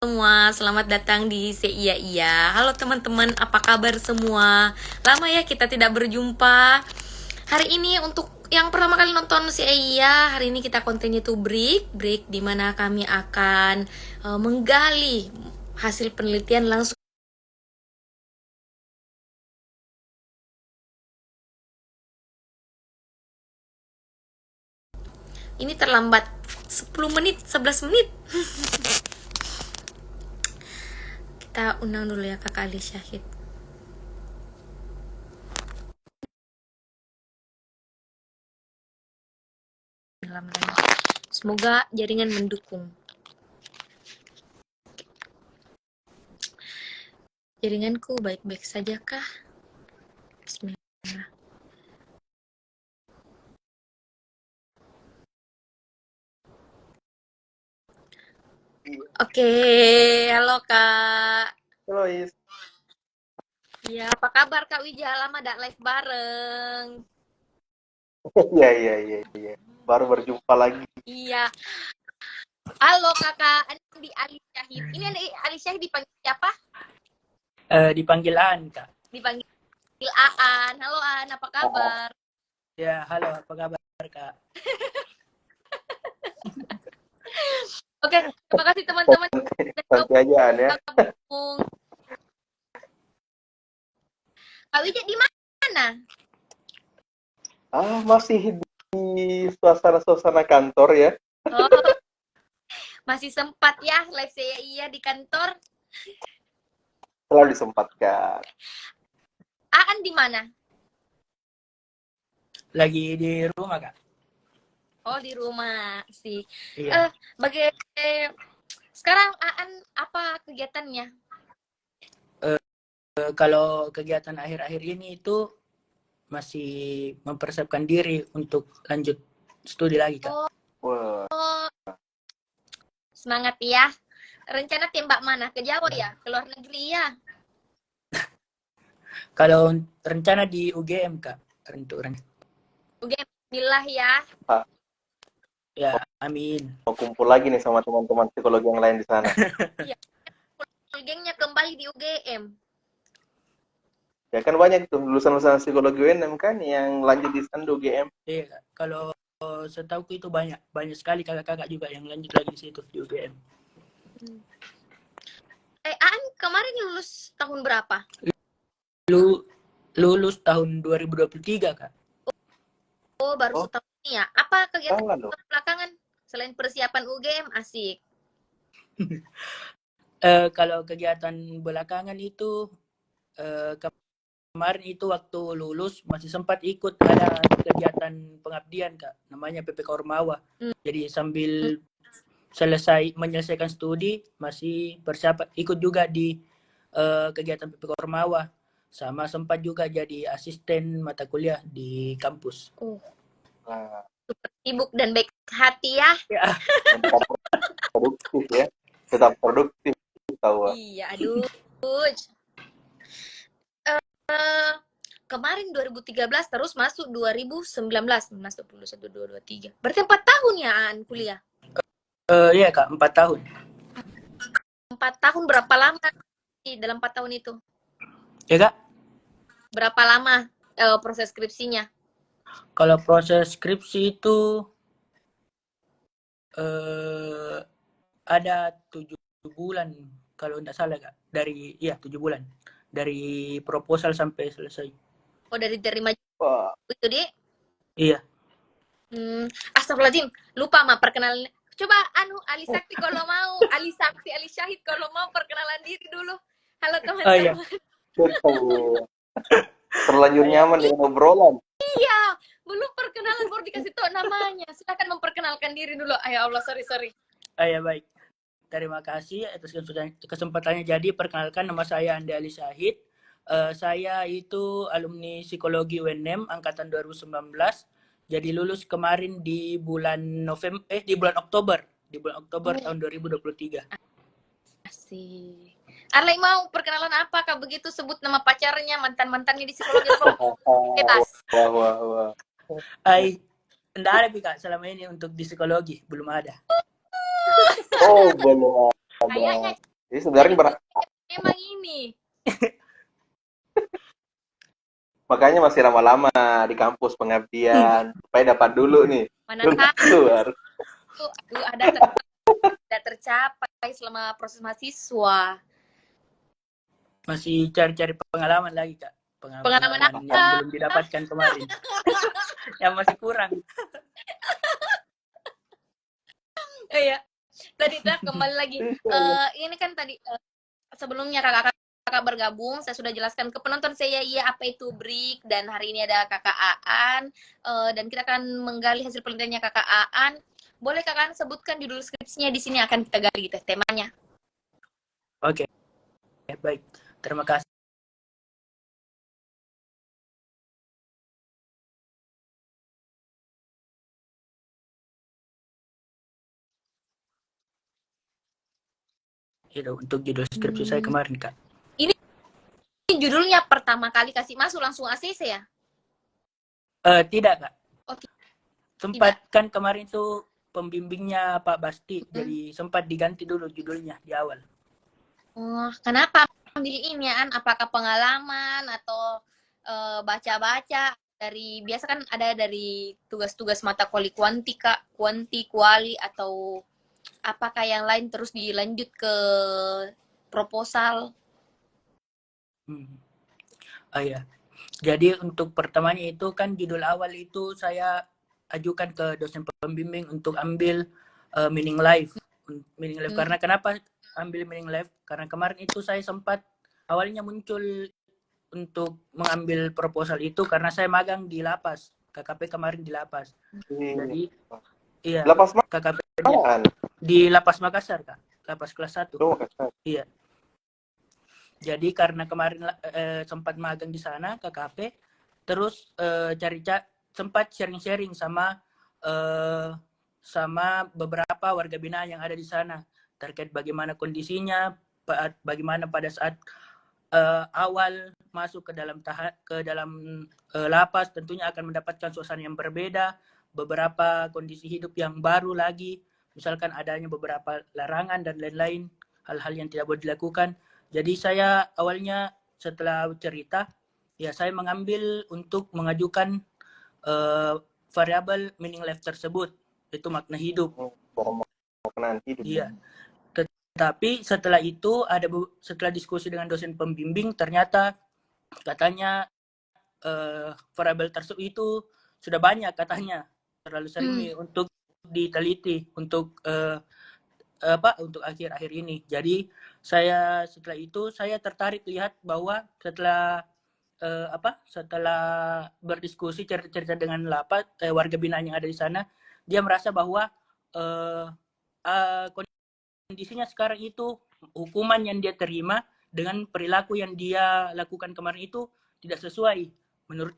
semua, selamat datang di Iya Iya. Halo teman-teman, apa kabar semua? Lama ya kita tidak berjumpa. Hari ini untuk yang pertama kali nonton Iya, hari ini kita kontennya tuh break di mana kami akan menggali hasil penelitian langsung. Ini terlambat 10 menit, 11 menit. Kita undang dulu ya Kakak Ali Syahid. Semoga jaringan mendukung. Jaringanku baik-baik saja kah? Bismillah. Oke, halo Kak. Halo Is. Ya, apa kabar Kak Wija? Lama gak live bareng. Iya. Baru berjumpa lagi. Iya. Halo Kakak, Andi Ali Syahid. Ini Andi Ali Syahid dipanggil siapa? Dipanggil Aan, Kak. Dipanggil Aan. Halo Aan, apa kabar? Ya, halo, apa kabar, Kak? Oke, terima kasih teman-teman. Santai aja ya. Kak Wija di mana? Masih di suasana kantor ya. Oh, masih sempat ya live saya iya di kantor. Selalu disempatkan. Aan di mana? Lagi di rumah, Kak. Oh, di rumah sih. Iya. Sekarang Aan apa kegiatannya? Kalau kegiatan akhir-akhir ini itu masih mempersiapkan diri untuk lanjut studi lagi, Kak. Wah. Semangat ya. Rencana tembak mana? Ke Jawa ya? Ke luar negeri ya? Kalau rencana di UGM, Kak. UGM, Bismillah ya. Ya, amin. Mau kumpul lagi nih sama teman-teman psikologi yang lain di sana. Iya. Gengnya kembali di UGM. Ya kan banyak tuh lulusan-lulusan psikologi UNM kan yang lanjut di sana di UGM. Iya, Kak. Kalau setahuku itu banyak sekali kakak-kakak juga yang lanjut lagi di situ di UGM. Aan kemarin lulus tahun berapa? Lulus tahun 2023, Kak. Oh, baru setahun ini ya. Apa kegiatan Belakangan. selain persiapan UGM? Asik. Kalau kegiatan belakangan itu kemarin itu waktu lulus masih sempat ikut ada kegiatan pengabdian, Kak, namanya PPK Ormawa. Jadi sambil menyelesaikan studi masih persiapan ikut juga di kegiatan PPK Ormawa, sama sempat juga jadi asisten mata kuliah di kampus. Super sibuk dan baik hati ya. Produktif ya. Tetap produktif tahu. Iya, aduh. Kemarin 2013 terus masuk 2019, masuk 21, 22, 23. Berarti 4 tahun ya An kuliah? Iya, Kak, 4 tahun. 4 tahun berapa lama di dalam 4 tahun itu? Ya, Kak? Berapa lama proses skripsinya? Kalau proses skripsi itu ada 7 bulan kalau tidak salah, Kak. 7 bulan. Dari proposal sampai selesai. Oh, dari terima itu deh? Iya. Astagfirullahaladzim, lupa mah perkenalan. Coba Ali Sakti kalau mau, Ali Sakti, Ali Syahid kalau mau perkenalan diri dulu. Halo teman-teman. Oh, iya. Terlanjur nyaman dengan obrolan. Iya, belum perkenalan baru dikasih tahu namanya. Silakan memperkenalkan diri dulu. Ya Allah, sorry. Ya, baik. Terima kasih atas kesempatannya. Jadi perkenalkan, nama saya Andi Ali Syahid. Saya itu alumni psikologi UNM angkatan 2019. Jadi lulus kemarin di bulan Oktober tahun 2023. Asik. Arley mau perkenalan apa? Kak begitu sebut nama pacarnya, mantan-mantannya di psikologi. Bebas. Wah. Enggak ada, Kak, selama ini untuk di psikologi belum ada. Oh, belum ada. Kayaknya Jadi sebenarnya Emang ini. makanya masih lama-lama di kampus pengabdian supaya dapat dulu nih. Mana Belum tahu keluar. aduh, tidak tercapai selama proses mahasiswa. Masih cari-cari pengalaman lagi, Kak. Pengalaman Pengalaman apa? yang belum didapatkan kemarin. Yang masih kurang. Iya. Tadi kembali lagi. Ini kan tadi sebelumnya kakak bergabung, saya sudah jelaskan ke penonton saya apa itu BRIC, dan hari ini ada kakak Aan, dan kita akan menggali hasil penelitiannya kakak Aan. Boleh kakak sebutkan judul skripsinya, di sini akan kita gali temanya. Oke. Baik. Terima kasih. Itu untuk judul skripsi saya kemarin, Kak. Ini judulnya pertama kali kasih masuk langsung ACC ya? Tidak, Kak. Oh, Sempat kan kemarin tuh pembimbingnya Pak Basti, jadi sempat diganti dulu judulnya di awal. Oh, kenapa ambil ini ya? Apakah pengalaman atau baca-baca dari, biasa kan ada dari tugas-tugas mata kuliah kuanti, kuali, atau apakah yang lain terus dilanjut ke proposal? Iya. Jadi untuk pertamanya itu kan judul awal itu saya ajukan ke dosen pembimbing untuk ambil meaning life. Meaning life karena kenapa ambil meaning life? Karena kemarin itu saya sempat awalnya muncul untuk mengambil proposal itu karena saya magang di lapas. KKP kemarin di lapas. Jadi iya. Lapas KKP mana? di Lapas Makassar, Kak. Lapas kelas 1. Oh, Makassar. Iya. Jadi karena kemarin sempat magang di sana KKP, terus sempat sharing-sharing sama beberapa warga binaan yang ada di sana terkait bagaimana kondisinya, bagaimana pada saat awal masuk ke dalam lapas tentunya akan mendapatkan suasana yang berbeda, beberapa kondisi hidup yang baru lagi, misalkan adanya beberapa larangan dan lain-lain, hal-hal yang tidak boleh dilakukan. Jadi saya awalnya setelah cerita, ya saya mengambil untuk mengajukan variabel meaning life tersebut, itu makna hidup. Makna hidup. Iya. Tetapi setelah itu setelah diskusi dengan dosen pembimbing, ternyata katanya variabel tersebut itu sudah banyak katanya, terlalu sering untuk diteliti untuk untuk akhir-akhir ini. Jadi setelah itu saya tertarik lihat bahwa setelah berdiskusi cerita dengan warga binaan yang ada di sana, dia merasa bahwa kondisinya sekarang itu hukuman yang dia terima dengan perilaku yang dia lakukan kemarin itu tidak sesuai. Menurut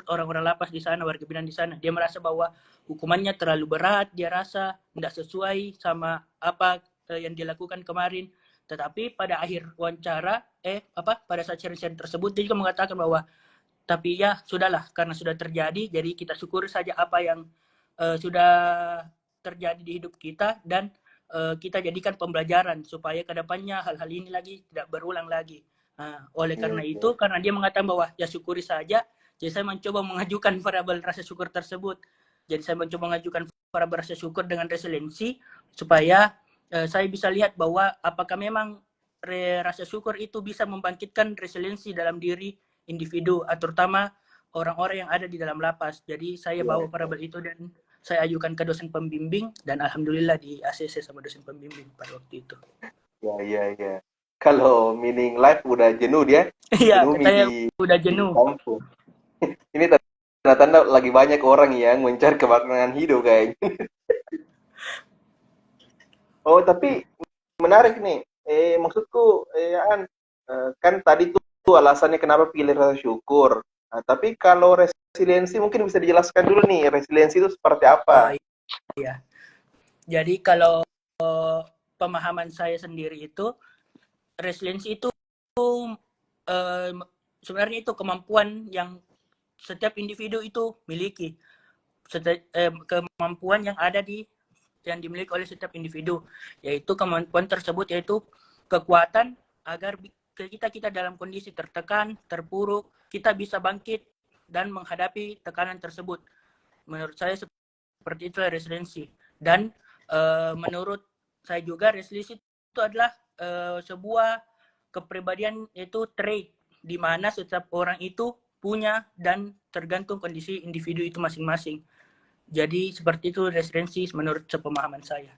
orang-orang lapas di sana, warga binaan di sana, dia merasa bahwa hukumannya terlalu berat, dia rasa tidak sesuai sama apa yang dia lakukan kemarin. Tetapi pada akhir wawancara, pada saat sharing tersebut, dia juga mengatakan bahwa tapi ya sudahlah, karena sudah terjadi, jadi kita syukuri saja apa yang sudah terjadi di hidup kita, dan kita jadikan pembelajaran supaya kedepannya hal-hal ini lagi tidak berulang lagi. Oleh karena itu, karena dia mengatakan bahwa ya syukuri saja, jadi saya mencoba mengajukan variabel rasa syukur tersebut. Jadi saya mencoba mengajukan variabel rasa syukur dengan resiliensi supaya saya bisa lihat bahwa apakah memang rasa syukur itu bisa membangkitkan resiliensi dalam diri individu, terutama orang-orang yang ada di dalam lapas. Jadi saya bawa variabel itu dan saya ajukan ke dosen pembimbing, dan alhamdulillah di ACC sama dosen pembimbing pada waktu itu. Ya. Kalau meaning life udah jenuh dia. Iya, katanya udah jenuh. Ini tanda-tanda lagi banyak orang yang mencari kemaknaan hidup kayaknya. Oh, tapi menarik nih. Maksudku, kan tadi tuh alasannya kenapa pilih rasa syukur. Nah, tapi kalau resiliensi mungkin bisa dijelaskan dulu nih, resiliensi itu seperti apa? Iya. Jadi kalau pemahaman saya sendiri itu, resiliensi itu sebenarnya itu kemampuan yang setiap individu itu miliki, kemampuan yang dimiliki oleh setiap individu, yaitu kemampuan tersebut yaitu kekuatan agar kita dalam kondisi tertekan, terpuruk, kita bisa bangkit dan menghadapi tekanan tersebut. Menurut saya seperti itu resiliensi. Dan menurut saya juga resiliensi itu adalah sebuah kepribadian, itu trait di mana setiap orang itu punya dan tergantung kondisi individu itu masing-masing. Jadi seperti itu resiliensi menurut sepemahaman saya.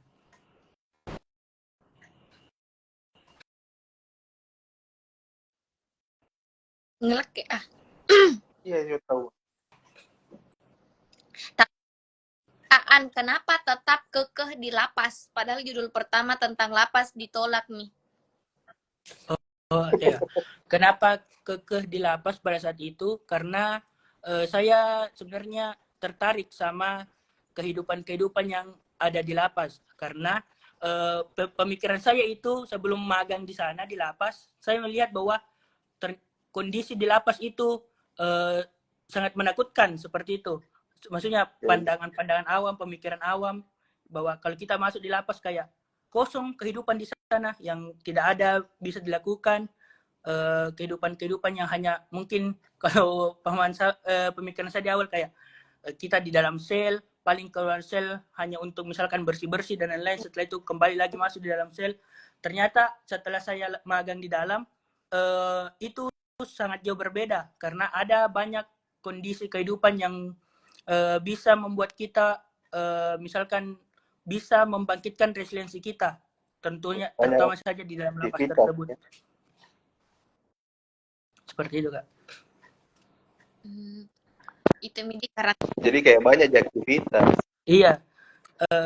Ngelek ya. Iya, saya tahu. Aan, kenapa tetap kekeh di lapas? Padahal judul pertama tentang lapas ditolak nih. Oh iya. Kenapa kekeh di lapas pada saat itu? Karena saya sebenarnya tertarik sama kehidupan yang ada di lapas. Karena pemikiran saya itu sebelum magang di sana di lapas, saya melihat bahwa kondisi di lapas itu sangat menakutkan seperti itu. Maksudnya pandangan-pandangan awam, pemikiran awam bahwa kalau kita masuk di lapas kayak kosong kehidupan di sana yang tidak ada bisa dilakukan, kehidupan yang hanya mungkin kalau pemikiran saya di awal kayak kita di dalam sel, paling keluar sel hanya untuk misalkan bersih-bersih dan lain-lain, setelah itu kembali lagi masuk di dalam sel. Ternyata setelah saya magang di dalam itu sangat jauh berbeda karena ada banyak kondisi kehidupan yang bisa membuat kita misalkan bisa membangkitkan resiliensi kita, tentunya terutama saja di dalam lapas tersebut. Seperti itu, Kak. Itu menjadi karakter. Jadi kayak banyak aktivitas. Iya.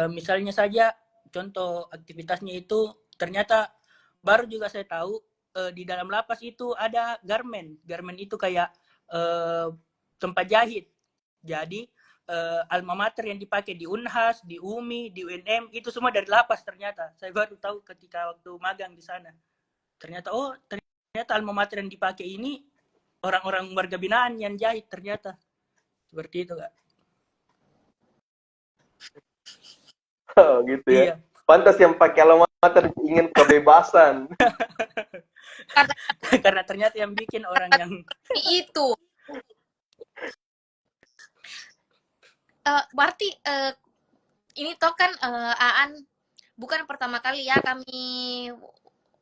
Misalnya saja contoh aktivitasnya itu ternyata baru juga saya tahu di dalam lapas itu ada garmen. Garmen itu kayak tempat jahit. Jadi alma mater yang dipakai di Unhas, di UMI, di UNM itu semua dari lapas ternyata. Saya baru tahu ketika waktu magang di sana. Ternyata alma mater yang dipakai ini orang-orang warga binaan yang jahit ternyata. Seperti itu, Kak. Oh, gitu ya. Iya. Pantas yang pakai alma mater ingin kebebasan. Karena ternyata yang bikin orang yang itu. Berarti ini toh kan Aan bukan pertama kali ya kami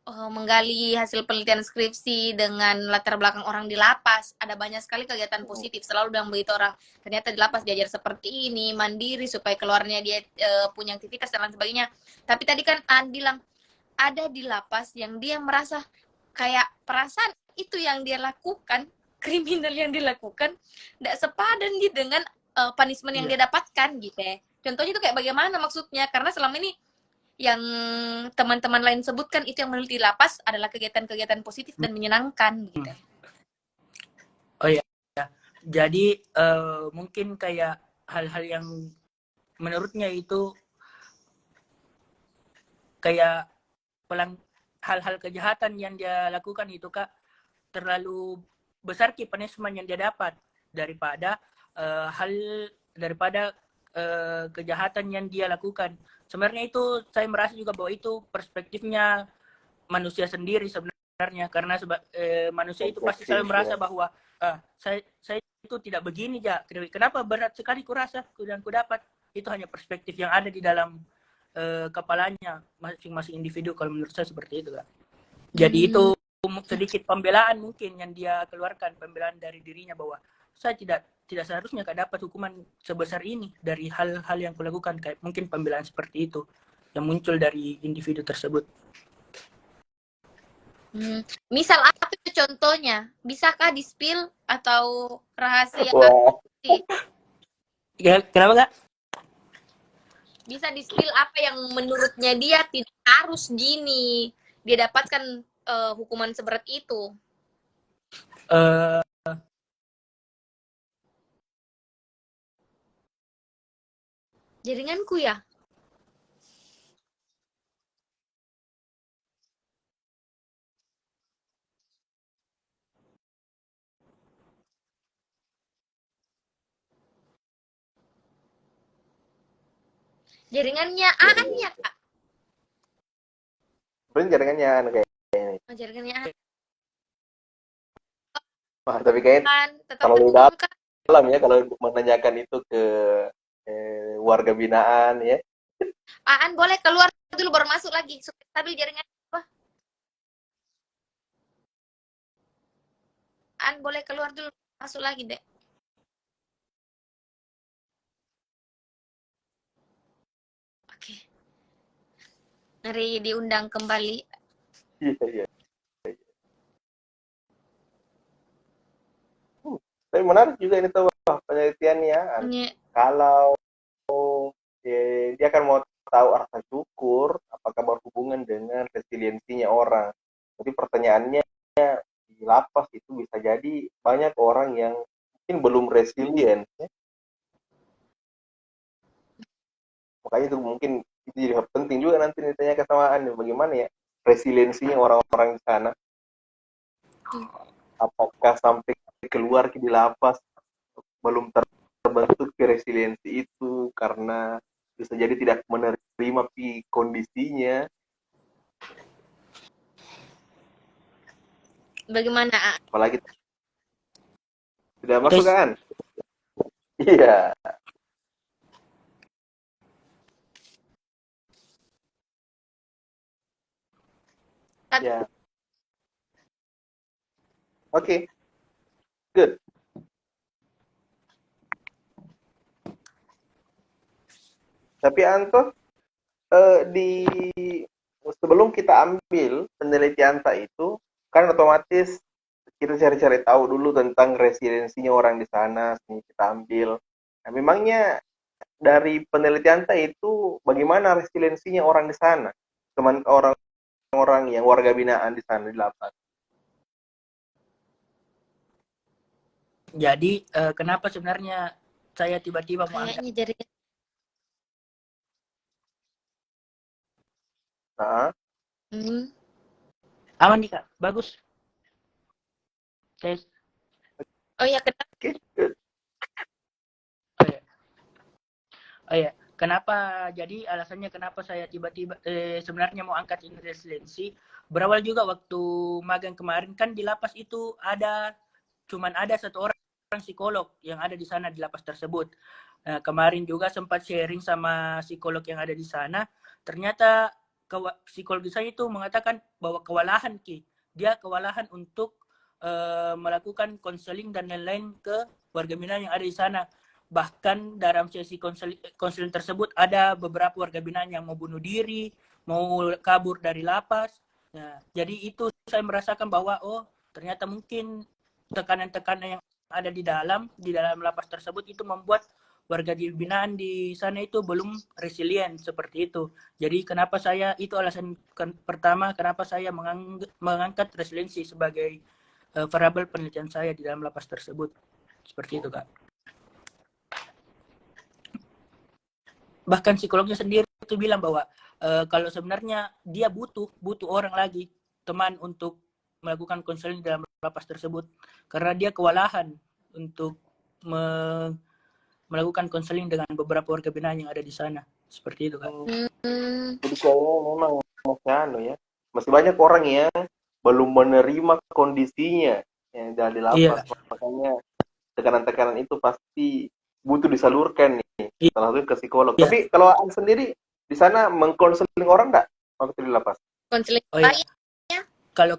menggali hasil penelitian skripsi dengan latar belakang orang di lapas. Ada banyak sekali kegiatan positif. Selalu bilang begitu orang. Ternyata di lapas diajar seperti ini, mandiri supaya keluarnya dia punya aktivitas dan lain sebagainya. Tapi tadi kan Aan bilang ada di lapas yang dia merasa kayak perasaan itu yang dia lakukan, kriminal yang dilakukan, tidak sepadan gitu dengan punishment yang dia dapatkan gitu ya. Contohnya itu kayak bagaimana maksudnya? Karena selama ini yang teman-teman lain sebutkan itu yang meneliti lapas adalah kegiatan-kegiatan positif dan menyenangkan gitu. Oh ya. Jadi mungkin kayak hal-hal yang menurutnya itu kayak hal-hal kejahatan yang dia lakukan itu, Kak, terlalu besar punishment yang dia dapat daripada kejahatan yang dia lakukan. Sebenarnya itu saya merasa juga bahwa itu perspektifnya manusia sendiri sebenarnya, karena manusia itu pasti selalu merasa bahwa saya itu tidak begini ya, kenapa berat sekali kurasa dan ku dapat. Itu hanya perspektif yang ada di dalam kepalanya masing-masing individu, kalau menurut saya seperti itu, Kak. Jadi itu sedikit pembelaan mungkin yang dia keluarkan, pembelaan dari dirinya bahwa saya tidak seharusnya dapat hukuman sebesar ini dari hal-hal yang kulakukan, kayak mungkin pembelaan seperti itu yang muncul dari individu tersebut. Misal apa itu contohnya? Bisakah di-spill atau rahasia? Kenapa, Kak? Bisa di-spill apa yang menurutnya dia tidak harus gini dia dapatkan hukuman seberat itu? Jaringanku ya? Jaringannya Aan ya, Kak? Jaringannya kayak Ajarkannya Tapi kayaknya kan tetap terlalu terhubung kan. dalam ya kalau menanyakan itu ke warga binaan ya. Aan boleh keluar dulu baru masuk lagi supaya stabil jaringan. Aan boleh keluar dulu masuk lagi deh. Oke. Mari diundang kembali. Iya. Tapi menarik juga ini tuh penelitiannya. Kalau dia akan mau tahu rasa syukur, apakah berhubungan dengan resiliensinya orang. Jadi pertanyaannya di lapas itu bisa jadi banyak orang yang mungkin belum resilient. Ya. Makanya itu mungkin itu jadi penting juga nanti ditanya kesamaan bagaimana ya resiliensinya orang-orang di sana. Apakah sampai keluar di lapas belum terbentuk resiliensi itu karena bisa jadi tidak menerima kondisinya. Bagaimana? Apalagi tidak masuk kan? Iya. Ya. Oke. Good. Tapi Anto, di sebelum kita ambil penelitian itu, kan otomatis kita cari-cari tahu dulu tentang resiliensinya orang di sana, sini kita ambil. Nah, memangnya dari penelitian itu bagaimana resiliensinya orang di sana, teman orang-orang yang warga binaan di sana di lapas? Jadi kenapa sebenarnya saya tiba-tiba mau angkat? Kayaknya jaringan. Aman nih Kak, bagus. Tes. Oh ya, kenapa? Oh ya, kenapa? Jadi alasannya kenapa saya tiba-tiba sebenarnya mau angkat ini resiliensi. Berawal juga waktu magang kemarin kan di lapas itu cuman ada satu orang psikolog yang ada di sana di lapas tersebut. Kemarin juga sempat sharing sama psikolog yang ada di sana. Ternyata psikolog saya itu mengatakan bahwa kewalahan dia kewalahan untuk melakukan konseling dan lain-lain ke warga binaan yang ada di sana. Bahkan dalam sesi konseling tersebut ada beberapa warga binaan yang mau bunuh diri, mau kabur dari lapas. Nah, jadi itu saya merasakan bahwa ternyata mungkin tekanan-tekanan yang ada di dalam lapas tersebut itu membuat warga binaan di sana itu belum resilient seperti itu. Jadi itu alasan pertama kenapa saya mengangkat resiliensi sebagai variabel penelitian saya di dalam lapas tersebut. Seperti itu, Kak. Bahkan psikolognya sendiri itu bilang bahwa kalau sebenarnya dia butuh orang lagi, teman untuk melakukan konseling dalam lapas tersebut karena dia kewalahan untuk melakukan konseling dengan beberapa warga binaan yang ada di sana. Seperti itu, Kak. Jadi kayaknya memang masih banyak orang yang belum menerima kondisinya yang ada di lapas. Makanya tekanan-tekanan itu pasti butuh disalurkan nih, salah satu ke psikolog. Tapi kalau An sendiri di sana mengkonseling orang enggak waktu di lapas? Konseling Kalau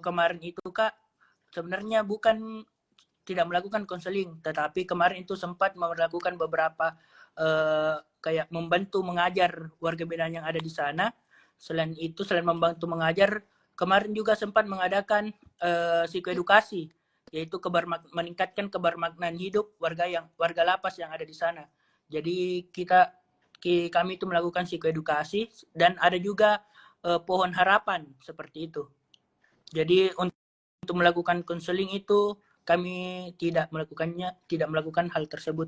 kemarin itu Kak, sebenarnya bukan tidak melakukan konseling, tetapi kemarin itu sempat melakukan beberapa kayak membantu mengajar warga binaan yang ada di sana. Selain membantu mengajar, kemarin juga sempat mengadakan psikoedukasi, yaitu meningkatkan kebermaknaan hidup warga lapas yang ada di sana. Jadi kami itu melakukan psikoedukasi dan ada juga pohon harapan seperti itu. Jadi untuk melakukan konseling itu kami tidak melakukan hal tersebut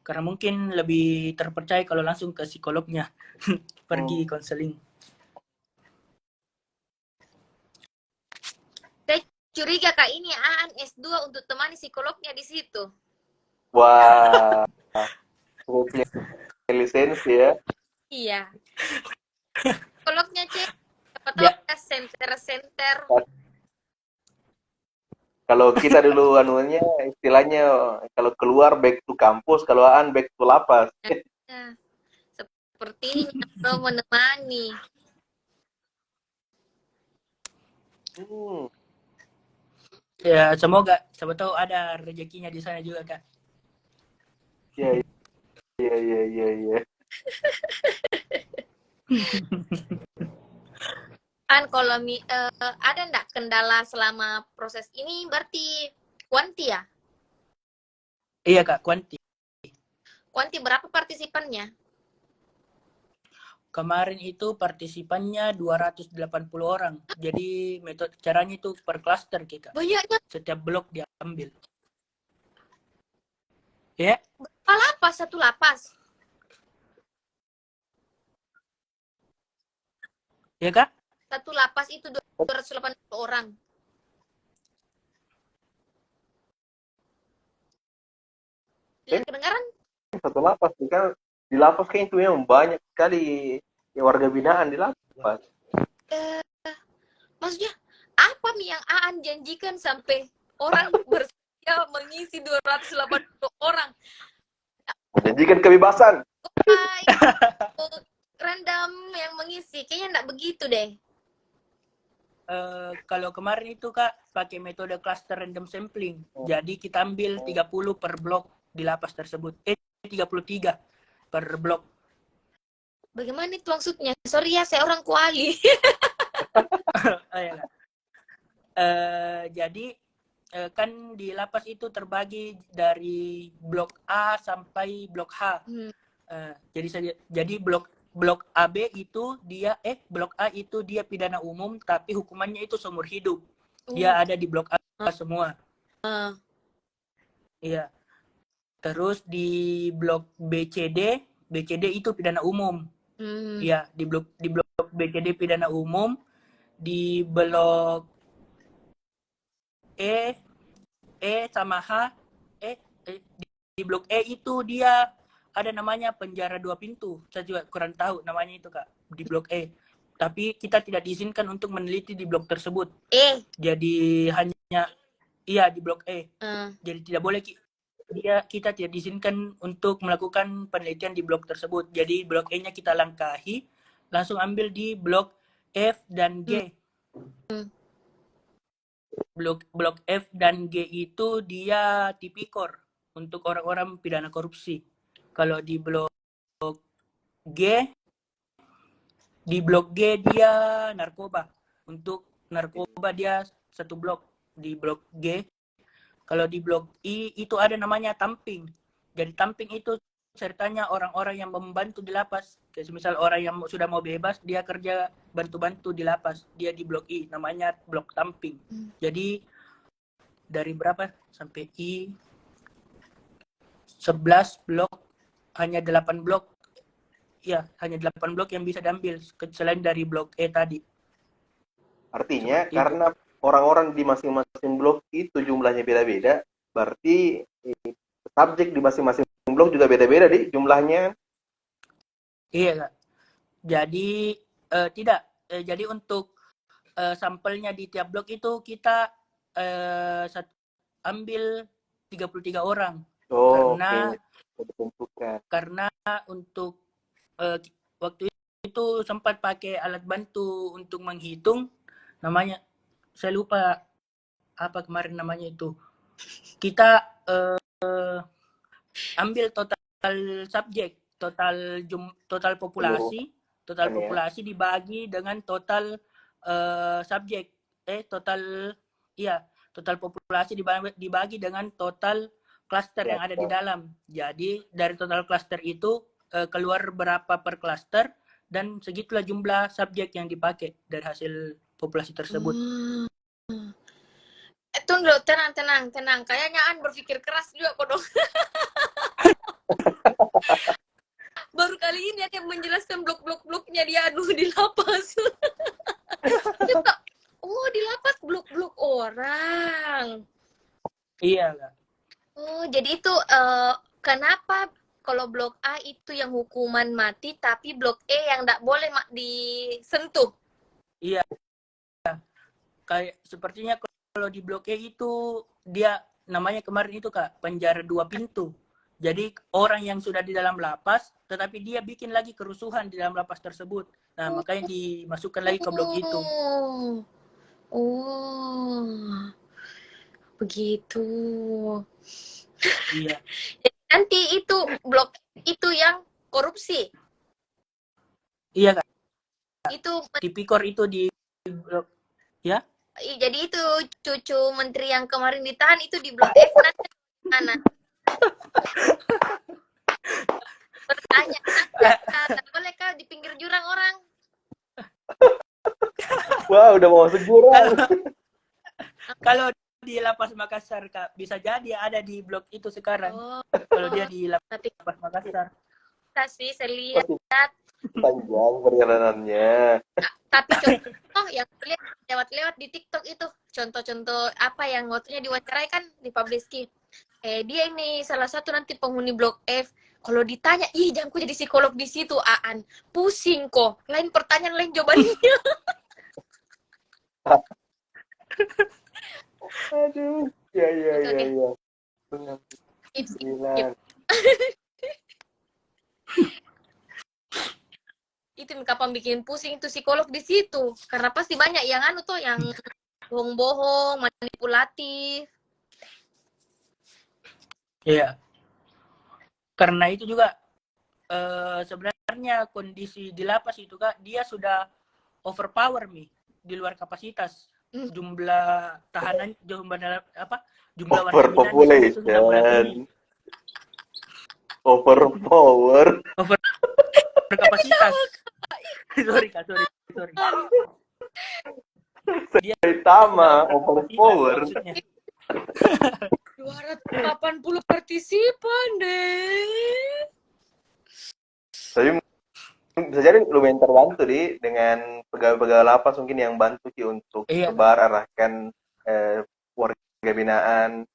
karena mungkin lebih terpercaya kalau langsung ke psikolognya pergi konseling. Saya curiga Kak ini Aan S2 untuk temani psikolognya di situ. Wah, lisensi ya? Iya. Psikolognya cek, siapa tahu senter. Kalau kita dulu anunya istilahnya kalau keluar back to kampus, kalau back to lapas. Nah, sepertinya lo menemani. Ya, semoga siapa tahu ada rezekinya di sana juga, Kak. Iya, iya. Kalau ada ndak kendala selama proses ini berarti kuanti ya? Iya, Kak, kuanti. Kuanti berapa partisipannya? Kemarin itu partisipannya 280 orang. Jadi metode caranya itu per klaster, Kak. Banyaknya. Setiap blok diambil. Ya. Berapa lapas? Satu lapas? Ya, Kak? Satu lapas itu 280 orang. Tidak kedengaran? Satu lapas kan, di lapas kan itu memang banyak sekali ya, warga binaan di lapas. Maksudnya apa yang Aan janjikan sampai orang bersedia mengisi 280 orang? Menjanjikan kebebasan. Random yang mengisi, kayaknya enggak begitu deh. Kalau kemarin itu, Kak, pakai metode cluster random sampling. Jadi kita ambil 30 per blok di lapas tersebut. 33 per blok. Bagaimana itu maksudnya? Sorry ya, saya orang Kuali. Jadi kan di lapas itu terbagi dari blok A sampai blok H. Jadi blok AB itu blok A itu dia pidana umum tapi hukumannya itu seumur hidup. Dia ada di blok A semua. Iya. Terus di blok BCD itu pidana umum. Iya, di blok BCD pidana umum. Di blok E sama H, di blok E itu dia ada namanya penjara 2 pintu. Saya juga kurang tahu namanya itu, Kak, di blok E. Tapi kita tidak diizinkan untuk meneliti di blok tersebut. Jadi hanya di blok E. Jadi tidak boleh kita tidak diizinkan untuk melakukan penelitian di blok tersebut. Jadi blok E-nya kita langkahi, langsung ambil di blok F dan G. Blok F dan G itu dia tipikor untuk orang-orang pidana korupsi. Kalau di blok G dia narkoba. Untuk narkoba dia satu blok di blok G. Kalau di blok I itu ada namanya tamping. Jadi tamping itu ceritanya orang-orang yang membantu di lapas. Kayak misal orang yang sudah mau bebas, dia kerja bantu-bantu di lapas. Dia di blok I, namanya blok tamping. Jadi dari berapa sampai I 11 blok, hanya 8 blok. Ya, hanya 8 blok yang bisa diambil selain dari blok E tadi. Artinya karena orang-orang di masing-masing blok itu jumlahnya beda-beda, berarti subjek di masing-masing blok juga beda-beda di jumlahnya. Iya, Kak. Jadi tidak. Jadi untuk sampelnya di tiap blok itu kita ambil 33 orang. Karena untuk waktu itu sempat pakai alat bantu untuk menghitung, namanya saya lupa apa kemarin namanya itu. Kita ambil total subjek, total populasi, populasi dibagi dengan total subjek. Total populasi dibagi dengan total klaster yang ada di dalam. Jadi dari total klaster itu keluar berapa per klaster dan segitulah jumlah subjek yang dipakai dari hasil populasi tersebut. Tunggu, tenang. Kayaknya An berpikir keras juga kok dong. Baru kali ini dia menjelaskan blok-bloknya dia di lapas. Oh, di lapas blok-blok orang. Iya, Kak. Oh, jadi itu kenapa kalau blok A itu yang hukuman mati, tapi blok E yang tidak boleh disentuh? Iya, kayak sepertinya kalau di Blok E itu dia namanya kemarin itu Kak, penjara 2 pintu. Jadi orang yang sudah di dalam lapas, tetapi dia bikin lagi kerusuhan di dalam lapas tersebut. Nah, makanya dimasukkan lagi ke blok itu. Oh, begitu. Iya. Jadi nanti itu blok itu yang korupsi. Iya Kak. Itu Tipikor itu di blok, ya? jadi itu cucu menteri yang kemarin ditahan itu di blok F nanti mana? Bertanya, tak boleh kah di pinggir jurang orang? Wah, udah mau masuk jurang. Kalau di lapas Makassar Kak, bisa jadi ada di blok itu sekarang. Oh, Kalau dia di tapi lapas Makassar. kita sih saya lihat. Panjang perjalanannya. Tapi contoh yang lihat lewat-lewat di TikTok itu contoh-contoh apa yang waktunya diwawancarai kan di Publiski. Dia ini salah satu nanti penghuni blok F. Kalau ditanya, ih jangan ku jadi psikolog di situ, Aan. Pusing kok. Lain pertanyaan, lain jawabannya. Aduh. Ya. Skip. Gila. Itu kapan bikin pusing itu psikolog di situ. Karena pasti banyak yang anu tuh yang bohong-bohong, manipulatif. Iya. Karena itu juga sebenarnya kondisi di lapas itu Kak, dia sudah overpower di luar kapasitas. Jumlah tahanan, jumlah warga binaan itu sudah melebihi. Overpower. Berkapasitas. sorry. Dia Tama, overpower. 280 partisipan deh. Tapi bisa jadi lumayan terbantu dengan pegawai-pegawai lapas mungkin yang bantu Ki untuk sebar arahkan warga binaan.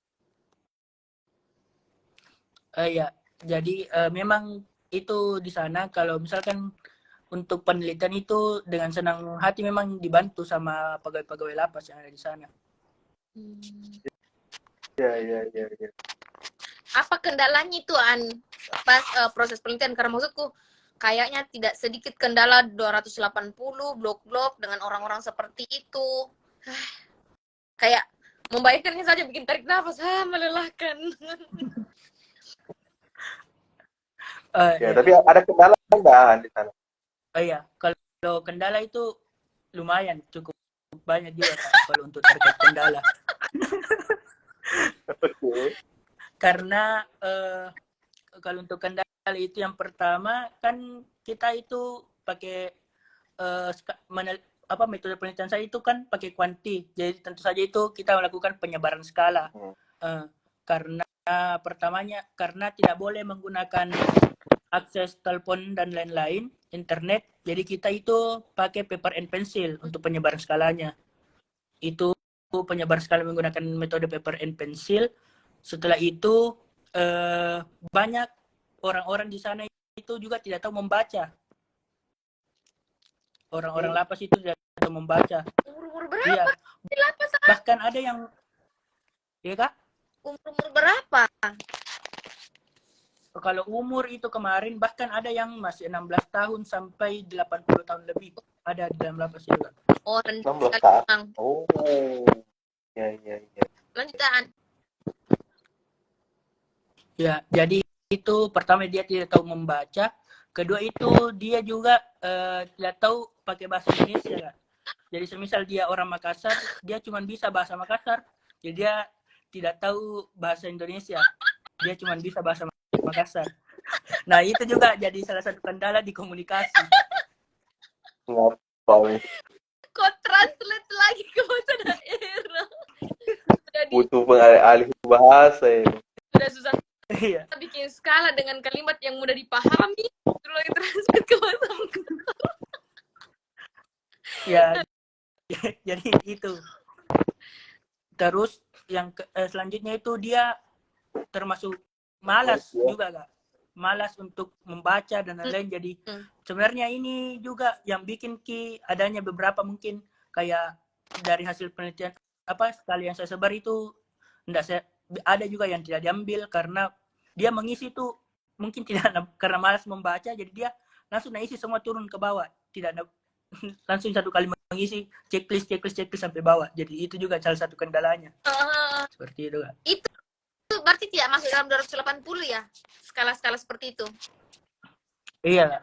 Iya, jadi memang itu di sana kalau misalkan untuk penelitian itu dengan senang hati memang dibantu sama pegawai-pegawai lapas yang ada di sana. Ya. Apa kendalanya itu pas proses penelitian? Karena maksudku kayaknya tidak sedikit kendala 280 blok-blok dengan orang-orang seperti itu. Kayak membayangkannya saja bikin tarik nafas, melelahkan. Tapi ada kendala enggak di sana? Iya, kalau kendala itu lumayan cukup banyak juga Kak, kalau untuk terkait kendala. Okay. Karena kalau untuk kendala itu yang pertama kan kita itu pakai metode penelitian saya itu kan pakai kuanti, jadi tentu saja itu kita melakukan penyebaran skala. Karena pertamanya karena tidak boleh menggunakan akses telepon dan lain-lain, internet, jadi kita itu pakai paper and pencil untuk penyebaran skalanya. Itu penyebar skala menggunakan metode paper and pencil. Setelah itu banyak orang-orang di sana itu juga tidak tahu membaca. Orang-orang lapas itu tidak tahu membaca. Umur berapa? Iya. Di lapas? Bahkan ada yang, ya Kak? Umur berapa? Kalau umur itu kemarin bahkan ada yang masih 16 tahun sampai 80 tahun lebih ada di dalam lapas juga. Oh, 16 tahun. Oh. Ya. Lanjutan. Ya, jadi itu pertama dia tidak tahu membaca, kedua itu dia juga tidak tahu pakai bahasa Indonesia kan. Jadi semisal dia orang Makassar, dia cuma bisa bahasa Makassar, jadi dia tidak tahu bahasa Indonesia, dia cuma bisa bahasa Makassar. Nah itu juga jadi salah satu kendala di komunikasi. Ngapain? Kok translate lagi ke bahasa daerah? Butuh pengalih bahasa ini. Sudah susah. Iya. Kita bikin skala dengan kalimat yang mudah dipahami, terus lagi translate ke bahasa Makassar. Ya, jadi itu. Terus yang selanjutnya itu dia termasuk malas juga Kak. Malas untuk membaca dan lain-lain. Jadi sebenarnya ini juga yang bikin adanya beberapa mungkin kayak dari hasil penelitian sekali yang saya sebar itu ada juga yang tidak diambil karena dia mengisi itu mungkin tidak karena malas membaca, jadi dia langsung isi semua turun ke bawah, tidak ada langsung satu kali mengisi checklist sampai bawah. Jadi itu juga salah satu kendalanya. Seperti itu, Kak. Itu berarti tidak masuk dalam 280 ya? Skala-skala seperti itu. Iya, Kak.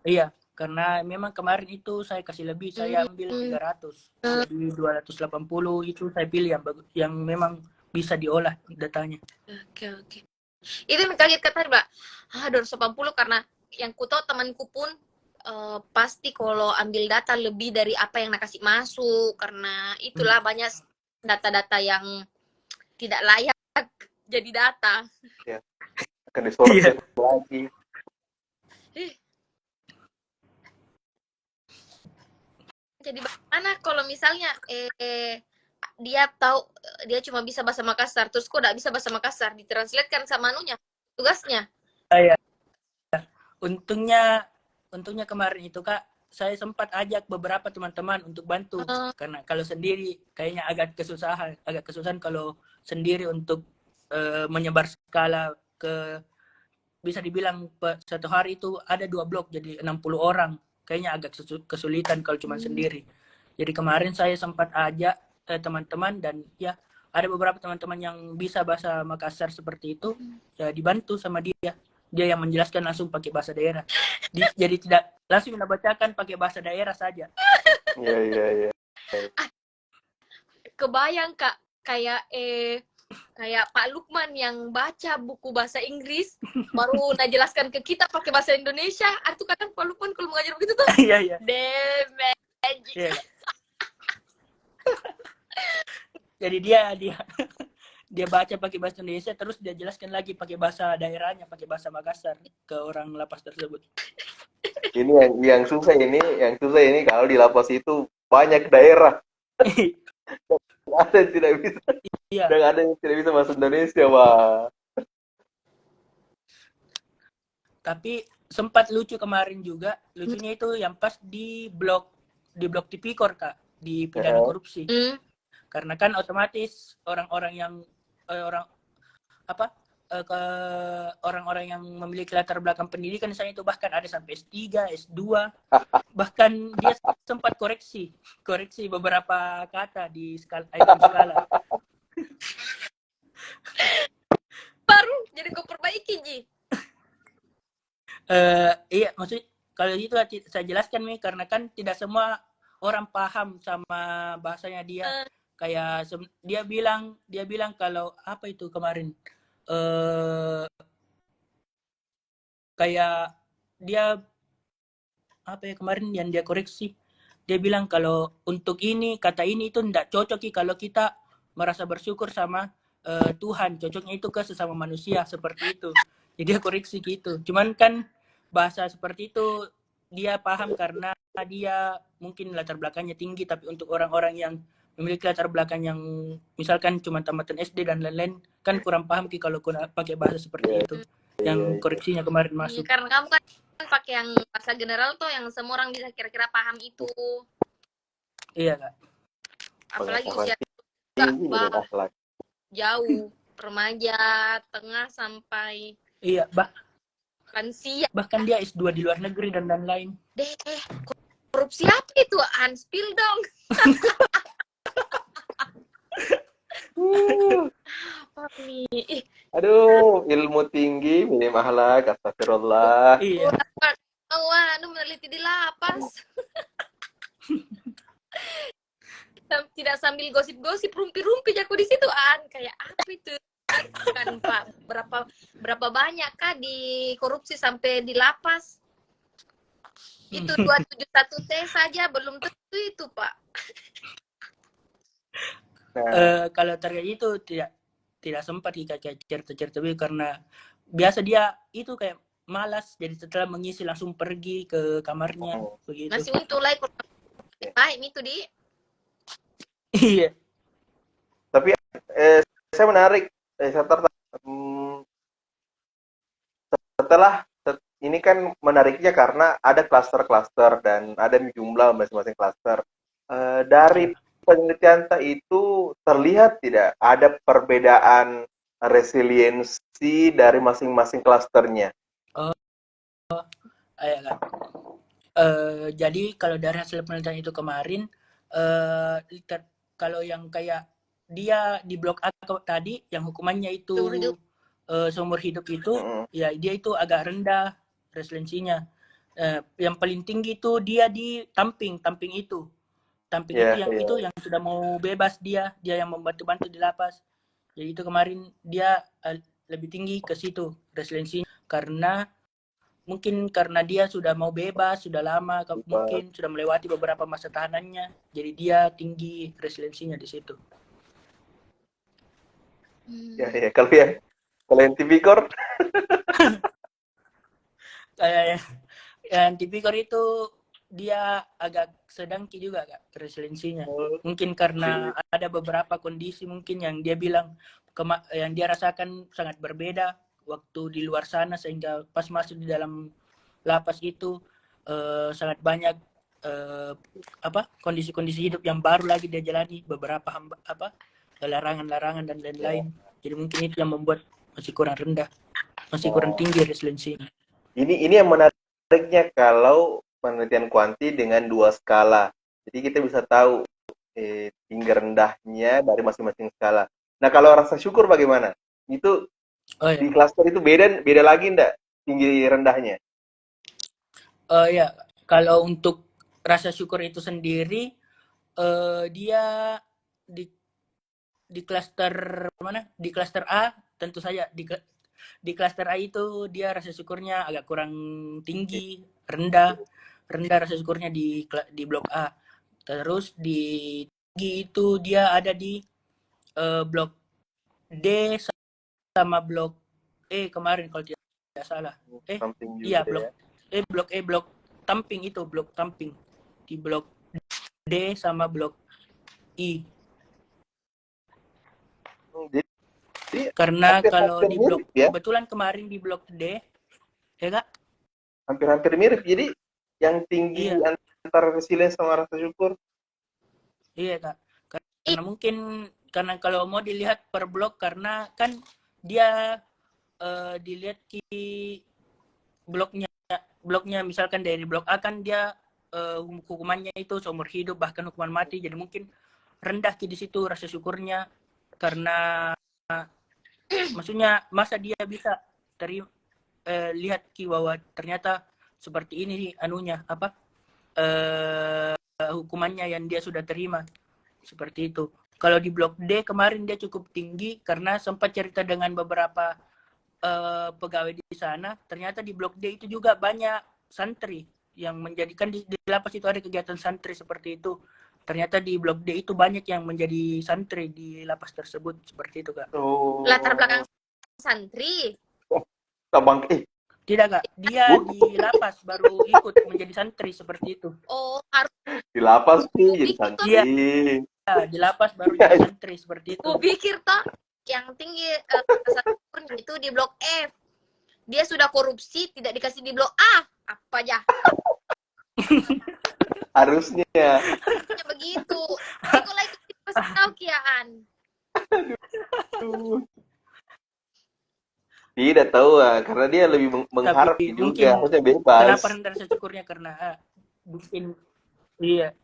Iya, karena memang kemarin itu saya kasih lebih, saya ambil 300. Jadi 280 itu saya pilih yang memang bisa diolah datanya. Oke. Itu yang kaget kata Mbak. 280 karena yang ku tahu temanku pun pasti kalau ambil data lebih dari apa yang nak kasih masuk, karena itulah banyak data-data yang tidak layak jadi data. Ya. Akan disortir lagi. Jadi bagaimana kalau misalnya dia tahu dia cuma bisa bahasa Makassar, terus kok tidak bisa bahasa Makassar, ditranslatekan sama anunya tugasnya? Iya. Untungnya kemarin itu, Kak, saya sempat ajak beberapa teman-teman untuk bantu karena kalau sendiri kayaknya agak kesusahan kalau sendiri untuk menyebar skala ke, bisa dibilang satu hari itu ada 2 blok jadi 60 orang, kayaknya agak kesulitan kalau cuma sendiri. Jadi kemarin saya sempat ajak teman-teman dan ya ada beberapa teman-teman yang bisa bahasa Makassar seperti itu, ya dibantu sama dia yang menjelaskan langsung pakai bahasa daerah. Jadi tidak langsung membacakan pakai bahasa daerah saja. Iya. Kebayang Kak, kayak Pak Lukman yang baca buku bahasa Inggris baru jelaskan ke kita pakai bahasa Indonesia. Itu kadang Pak Lukman kalau mengajar begitu tuh. Iya. Damn magic. Yeah. Jadi dia baca pakai bahasa Indonesia, terus dia jelaskan lagi pakai bahasa daerahnya, pakai bahasa Makassar ke orang lapas tersebut. Ini yang susah ini kalau di lapas itu banyak daerah. Ada yang tidak bisa. Iya. Dan ada yang tidak bisa bahasa Indonesia, Wah. Tapi sempat lucu kemarin juga, lucunya itu yang pas di blok Tipikor, Kak, di pidana korupsi. Karena kan otomatis orang-orang yang orang-orang yang memiliki latar belakang pendidikan misalnya itu bahkan ada sampai S3, S2, bahkan dia sempat koreksi beberapa kata di item skala. Baru jadi kau perbaiki, Ji. Iya, maksudnya kalau itu saya jelaskan nih, karena kan tidak semua orang paham sama bahasanya dia. Kayak dia bilang kalau apa itu kemarin kayak dia kemarin yang dia koreksi, dia bilang kalau untuk kata ini itu tidak cocok kalau kita merasa bersyukur sama Tuhan, cocoknya itu ke sesama manusia, seperti itu. Jadi dia koreksi gitu. Cuman kan bahasa seperti itu dia paham karena dia mungkin latar belakangnya tinggi, tapi untuk orang-orang yang memiliki latar belakang yang misalkan cuma tamatan SD dan lain-lain kan kurang paham kalau pakai bahasa seperti itu. Yang koreksinya kemarin masuk. Karena kamu kan pakai yang bahasa general tuh yang semua orang bisa kira-kira paham itu. Iya, Kak. Apalagi usia jauh, remaja, tengah sampai lansia. Bahkan dia S2 di luar negeri dan lain-lain. Korupsi apa itu? Spill dong. Apa nih? Aduh, ilmu tinggi, minim ahlak, astagfirullah. Iya. Aduh, meneliti di lapas. Tidak sambil gosip-gosip, rumpi-rumpi jago di situ, kayak apa itu? Kan Pak, berapa banyak kah di korupsi sampai di lapas? Itu 271T saja belum tentu itu, Pak. Kalau terkait itu tidak sempat kayak cerita-cerita karena biasa dia itu kayak malas, jadi setelah mengisi langsung pergi ke kamarnya begitu. Masih untuk like itu di. Iya. Tapi saya menarik, setelah ini kan menariknya karena ada klaster-klaster dan ada jumlah masing-masing klaster. Dari penelitian itu terlihat tidak ada perbedaan resiliensi dari masing-masing klasternya. Kak. Jadi kalau dari hasil penelitian itu kemarin, kalau yang kayak dia di blok A tadi, yang hukumannya itu seumur hidup itu, ya dia itu agak rendah resiliensinya. Yang paling tinggi itu dia di tamping itu. Tamping itu yang sudah mau bebas dia yang membantu-bantu di lapas. Jadi itu kemarin dia lebih tinggi ke situ resiliensinya, karena mungkin karena dia sudah mau bebas, sudah lama, mungkin sudah melewati beberapa masa tahanannya, jadi dia tinggi resiliensinya di situ. Ya, kalau yang tipikor, yang tipikor itu dia agak sedang juga Kak resiliensinya. Mungkin karena ada beberapa kondisi mungkin yang dia bilang yang dia rasakan sangat berbeda waktu di luar sana, sehingga pas masuk di dalam lapas itu sangat banyak kondisi-kondisi hidup yang baru lagi dia jalani, beberapa larangan-larangan dan lain-lain. Jadi mungkin itu yang membuat masih kurang rendah, masih kurang tinggi resiliensinya. Ini yang menariknya kalau penelitian kuanti dengan 2 skala. Jadi kita bisa tahu tinggi rendahnya dari masing-masing skala. Nah, kalau rasa syukur bagaimana? Itu di klaster itu beda lagi enggak tinggi rendahnya? Ya, kalau untuk rasa syukur itu sendiri, dia di klaster mana? Di klaster A tentu saja di klaster A itu dia rasa syukurnya agak kurang tinggi, rendah rasa syukurnya di blok A. Terus di tinggi itu dia ada di blok D sama blok E kemarin kalau tidak salah. Iya blok blok tamping itu, blok tamping. Di blok D sama blok I. Karena kalau di blok kebetulan kemarin di blok D, ya Kak? Hampir mirip. Jadi yang tinggi antara resilience sama rasa syukur. Iya Kak. Karena mungkin kalau mau dilihat per blok, karena kan dia dilihat di bloknya misalkan dari blok A kan dia hukumannya itu seumur hidup bahkan hukuman mati, jadi mungkin rendah di situ rasa syukurnya, karena maksudnya masa dia bisa lihat bahwa ternyata seperti ini anunya hukumannya yang dia sudah terima seperti itu. Kalau di blok D kemarin dia cukup tinggi karena sempat cerita dengan beberapa pegawai di sana, ternyata di blok D itu juga banyak santri yang menjadikan di lapas itu ada kegiatan santri seperti itu. Ternyata di blok D itu banyak yang menjadi santri di lapas tersebut seperti itu Kak. Latar belakang santri? Tabang Tidak Kak, dia di lapas baru ikut menjadi santri seperti itu. Oh, harus di lapas sih jadi santri. Iya, di lapas baru jadi santri seperti itu. Aku pikir toh yang tinggi itu di blok F. Dia sudah korupsi, tidak dikasih di blok A. Apa aja? Harusnya begitu. Aku lagi pasti tahu Kiaan. Tidak tahu karena dia lebih mengharap juga harusnya bebas. Kenapa rendah rasa syukurnya karena mungkin iya.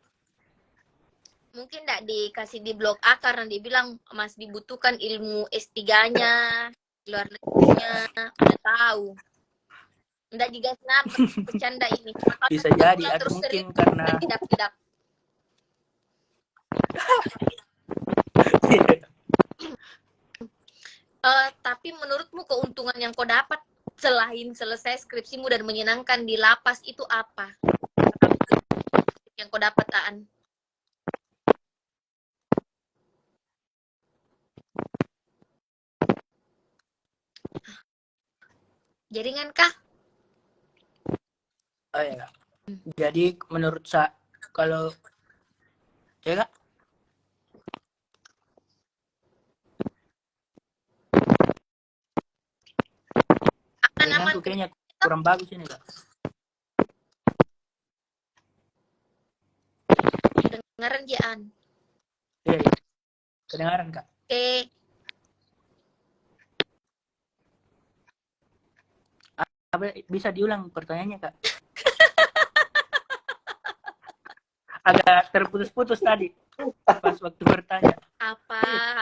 Mungkin tidak dikasih di blok A karena dibilang masih dibutuhkan ilmu S3-nya, luar negerinya, udah tahu. Tidak juga kenapa bercanda ini. Bisa jadi, atau mungkin karena tidak. Tapi menurutmu keuntungan yang kau dapat selain selesai skripsimu dan menyenangkan di lapas itu apa? Yang kau dapat, Aan? Jaringan kah? Oh ya. Jadi menurut kalau ya Kak? Jaringanku kayaknya kurang bagus ini Kak. kedengaran Jian. Iya, iya. Kedengaran, Kak. Oke. Apa bisa diulang pertanyaannya, Kak? Agak terputus-putus tadi pas waktu bertanya. Apa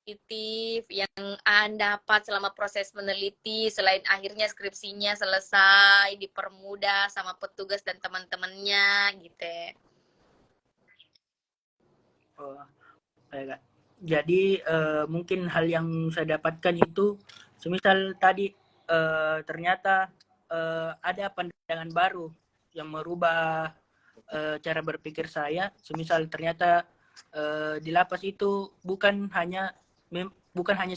positif yang Anda dapat selama proses meneliti selain akhirnya skripsinya selesai, dipermudah sama petugas dan teman-temannya gitu. Oh, baik, Kak. Jadi mungkin hal yang saya dapatkan itu semisal tadi ternyata ada pandangan baru yang merubah cara berpikir saya. Semisal ternyata di lapas itu bukan hanya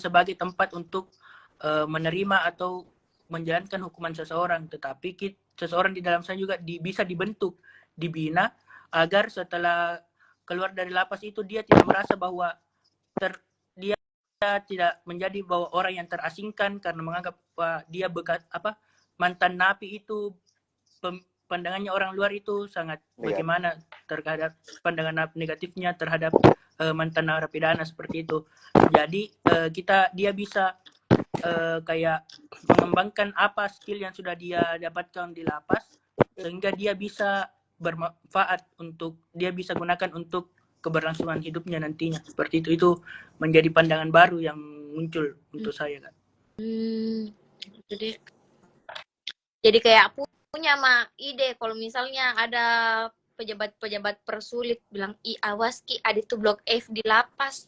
sebagai tempat untuk menerima atau menjalankan hukuman seseorang, tetapi seseorang di dalam sana juga bisa dibentuk, dibina agar setelah keluar dari lapas itu dia tidak merasa bahwa dia tidak menjadi bahwa orang yang terasingkan karena menganggap dia mantan napi itu pandangannya orang luar itu sangat bagaimana terhadap pandangan negatifnya terhadap mantan narapidana seperti itu. Jadi dia bisa kayak mengembangkan apa skill yang sudah dia dapatkan di lapas sehingga dia bisa bermanfaat dia bisa gunakan untuk keberlangsungan hidupnya nantinya. Seperti itu menjadi pandangan baru yang muncul untuk saya, Kak. Jadi kayak punya ide kalau misalnya ada pejabat-pejabat persulit bilang, awas Ki, ada tuh blok F di lapas.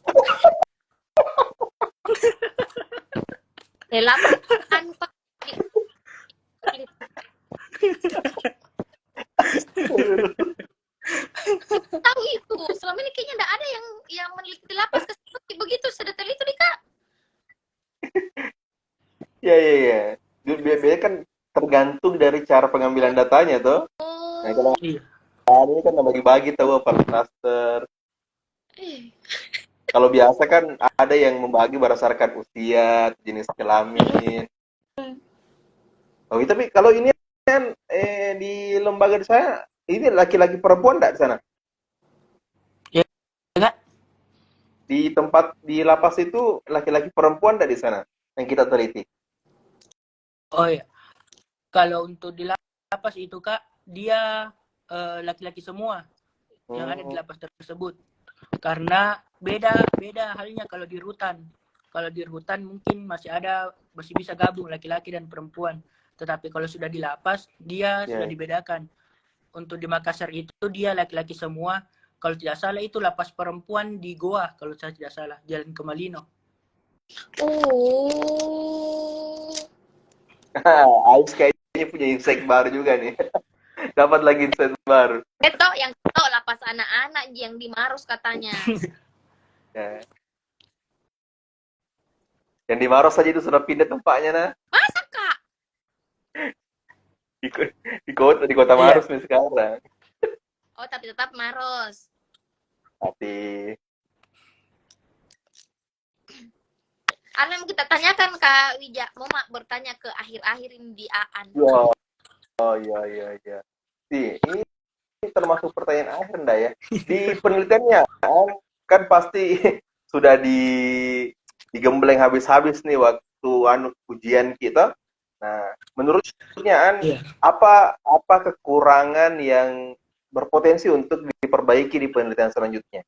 Lapas tanpa tahu itu. Selama ini kayaknya enggak ada yang meneliti lapas seperti begitu sedetail itu nih, Kak. Iya. Biasanya kan tergantung dari cara pengambilan datanya tuh. Nah, kalau ini kan bagi-bagi tahu per semester. Kalau biasa kan ada yang membagi berdasarkan usia, jenis kelamin. Oh, tapi kalau ini kan di lembaga di saya ini laki-laki perempuan enggak di sana? Ya, enggak. Di tempat di lapas itu laki-laki perempuan enggak di sana yang kita teliti? Oh ya. Kalau untuk di lapas itu, Kak, dia laki-laki semua yang ada di lapas tersebut. Karena beda halnya kalau di rutan. Kalau di rutan mungkin masih bisa gabung laki-laki dan perempuan. Tetapi kalau sudah di lapas, dia sudah dibedakan. Untuk di Makassar itu dia laki-laki semua. Kalau tidak salah itu lapas perempuan di Goa, kalau saya tidak salah, Jalan Kemalino. Ais kayaknya punya insight baru juga nih. Dapat lagi insight baru. Itu yang tahu lapas anak-anak yang di Maros katanya. Ya. Yang di Maros saja itu sudah pindah tempatnya, nah. Masa, Kak? Di kota Maros nih sekarang. Oh, tapi tetap Maros. Tapi Anu yang kita tanyakan Kak Wija, mau bertanya ke akhir-akhir ini di Aan. Oh iya. Ini termasuk pertanyaan akhir enggak ya? Di penelitiannya kan pasti sudah digembleng habis-habis nih waktu ujian kita. Nah, menurutnya apa kekurangan yang berpotensi untuk diperbaiki di penelitian selanjutnya?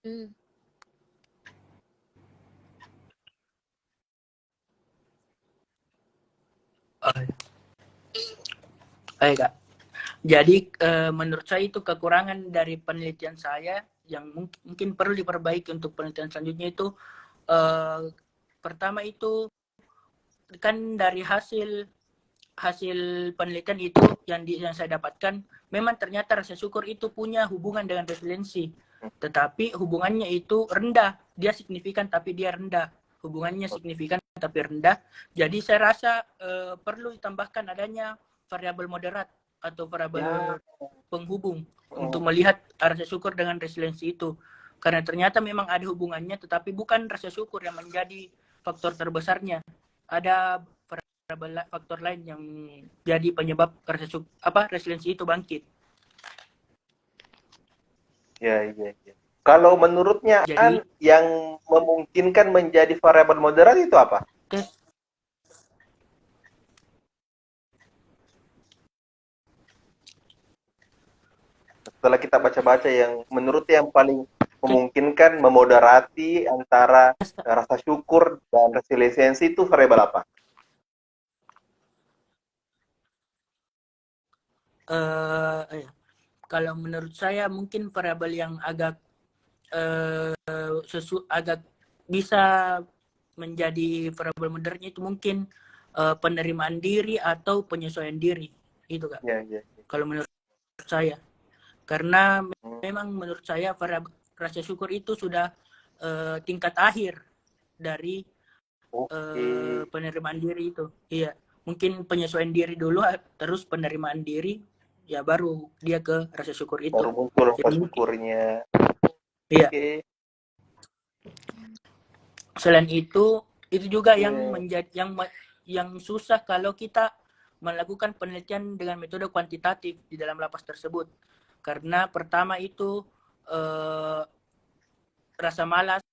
Baik, Kak. Jadi menurut saya itu kekurangan dari penelitian saya yang mungkin perlu diperbaiki untuk penelitian selanjutnya itu pertama itu kan dari hasil penelitian itu yang saya dapatkan memang ternyata rasa syukur itu punya hubungan dengan resiliensi, tetapi hubungannya itu rendah, dia signifikan tapi dia rendah, hubungannya signifikan tapi rendah. Jadi saya rasa perlu ditambahkan adanya variabel moderat atau variabel penghubung untuk melihat rasa syukur dengan resiliensi itu, karena ternyata memang ada hubungannya, tetapi bukan rasa syukur yang menjadi faktor terbesarnya, ada faktor lain yang jadi penyebab resiliensi itu bangkit. Ya. Kalau menurutnya Jadi yang memungkinkan menjadi variabel moderat itu apa? tes Setelah kita baca-baca yang menurutnya yang paling memungkinkan memoderati antara rasa syukur dan resiliensi itu variabel apa? ya. Kalau menurut saya mungkin variabel yang agak agak bisa menjadi variabel moderatnya itu mungkin penerimaan diri atau penyesuaian diri itu Kak. Ya, ya. Kalau menurut saya, karena Hmm. memang menurut saya variabel rasa syukur itu sudah tingkat akhir dari Oke. penerimaan diri itu. Iya, mungkin penyesuaian diri dulu, terus penerimaan diri, ya baru dia ke rasa syukur itu. Baru muncul rasa Jadi, syukurnya. iya. Oke. Selain itu juga Iya. yang menjadi yang susah kalau kita melakukan penelitian dengan metode kuantitatif di dalam lapas tersebut. Karena pertama itu rasa malas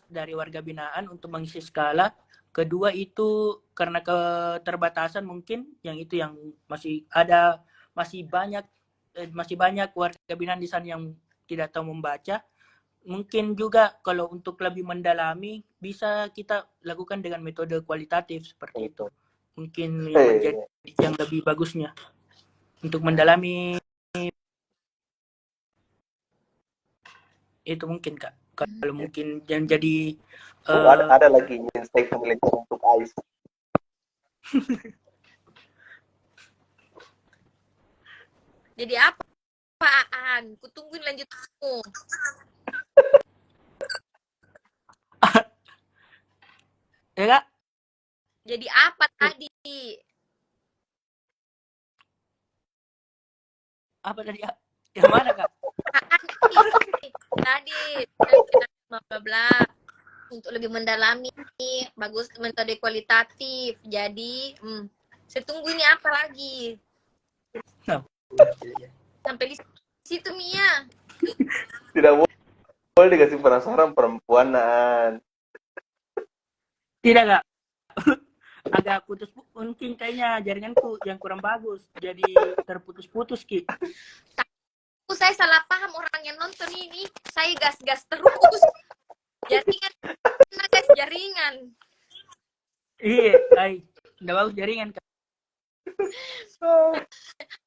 dari warga binaan untuk mengisi skala. Kedua itu karena keterbatasan mungkin, yang itu yang masih banyak warga binaan di sana yang tidak tahu membaca. Mungkin juga kalau untuk lebih mendalami bisa kita lakukan dengan metode kualitatif seperti itu. Mungkin yang menjadi yang lebih bagusnya untuk mendalami itu mungkin Kak. Kalau mungkin yang jadi ada lagi insight penelitian untuk AIS. Jadi apaan? Kutungguin lanjutmu. ya Kak? Jadi apa tadi? Apa tadi? Yang mana Kak? Tadi bla bla bla. Untuk lebih mendalami, bagus metode kualitatif. Jadi, saya tunggu ini apa lagi? Sampai di situ Mia. Tidak boleh dikasih penasaran perempuanan. Tidak Kak. Agak putus, mungkin kayaknya jaringanku yang kurang bagus, jadi terputus-putus Ki. Saya salah paham orang yang nonton ini. Saya gas-gas terus. Jaringan, guys, jaringan. Iya, udah bagus jaringan Kak.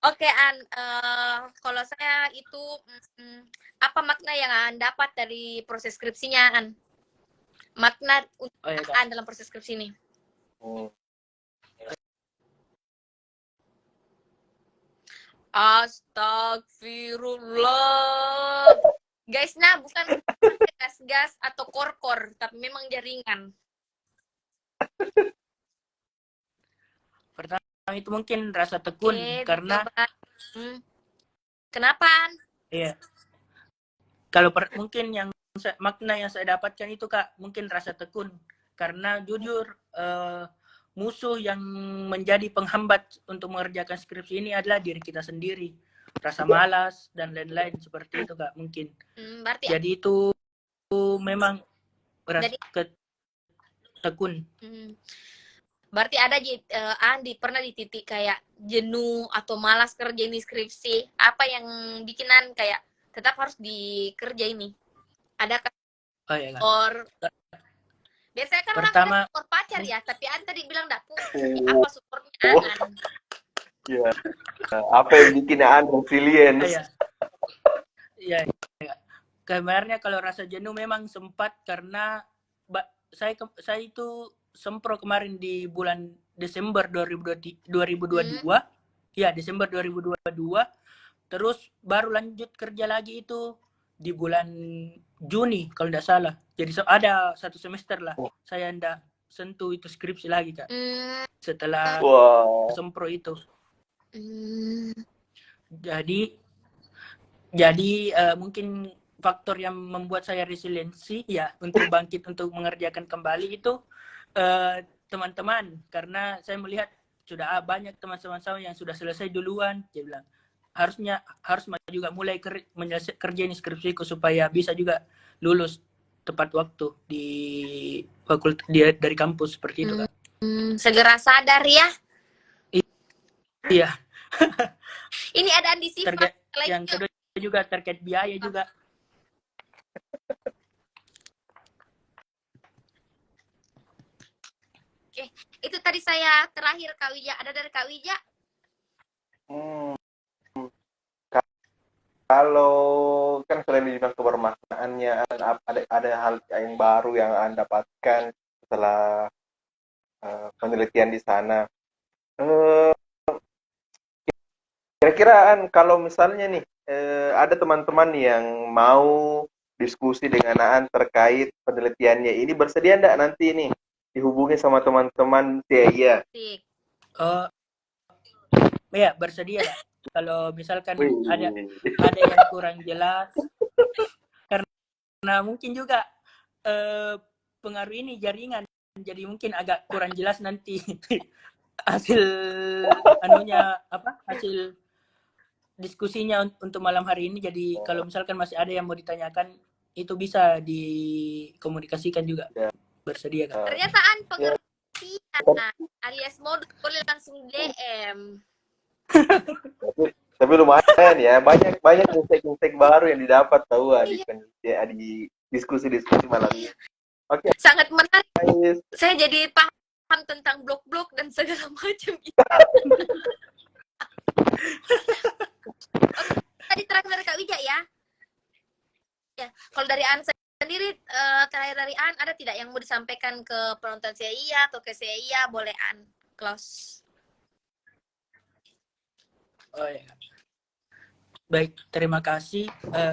Oke, kalau saya itu apa makna yang An dapat dari proses skripsinya, An? Makna ya, An dalam proses skripsi ini? Astagfirullah. Guys, bukan gas-gas atau kor-kor, tapi memang jaringan. Pertama itu mungkin rasa tekun, karena kenapa? Iya. Kalau mungkin yang makna yang saya dapatkan itu Kak, mungkin rasa tekun, karena jujur musuh yang menjadi penghambat untuk mengerjakan skripsi ini adalah diri kita sendiri. Rasa malas dan lain-lain seperti itu Kak, mungkin. Berarti jadi itu memang rasa tekun. Berarti ada Andi pernah di titik kayak jenuh atau malas kerja ini skripsi. Apa yang bikinan kayak tetap harus dikerja ini? Ada kan? Oh iya Kak. Biasanya kan pertama, orang support pacar ya, tapi Andi tadi bilang apa supportnya An? Ya. Apa yang bikin An resilience? Iya. Sebenarnya kalau rasa jenuh memang sempat, karena saya itu sempro kemarin di bulan Desember 2022. Ya, Desember 2022. Terus baru lanjut kerja lagi itu di bulan Juni kalau tidak salah. Jadi ada 1 semester lah. Saya tidak sentuh itu skripsi lagi Kak. Setelah sempro itu. Jadi mungkin faktor yang membuat saya resiliensi ya untuk bangkit untuk mengerjakan kembali itu teman-teman, karena saya melihat sudah banyak teman-teman saya yang sudah selesai duluan. Dia bilang harus juga mulai kerja ini skripsiku supaya bisa juga lulus tepat waktu di dari kampus seperti itu Kak. Segera sadar ya. Iya. Ini ada Andi Sifat. Yang kedua juga terkait biaya juga. Oke, itu tadi saya terakhir Kak Wija. Ada dari Kak Wija? Kalau kan selain dibilang kebermaknaannya, ada hal yang baru yang Anda dapatkan setelah penelitian di sana. Kira-kira kalau misalnya nih ada teman-teman yang mau diskusi dengan Aan terkait penelitiannya, ini bersedia enggak nanti nih dihubungi sama teman-teman CIA? Oh, ya bersedia Kak. Kalau misalkan ada yang kurang jelas, karena mungkin juga pengaruh ini jaringan, jadi mungkin agak kurang jelas nanti hasil hasil diskusinya untuk malam hari ini. Jadi kalau misalkan masih ada yang mau ditanyakan, itu bisa dikomunikasikan juga. Bersedia Kak. Ternyata pengertian alias modus, boleh langsung DM. Tapi lumayan ya, banyak insight baru yang didapat tahu di diskusi malam ini. Oke. Sangat menarik. Saya jadi paham tentang blok-blok dan segala macam itu. Tadi terakhir dari Kak Wija ya. Ya, kalau dari An sendiri terakhir dari An ada tidak yang mau disampaikan ke penonton CIA atau ke CIA? Boleh An close. Oh ya. Baik, terima kasih.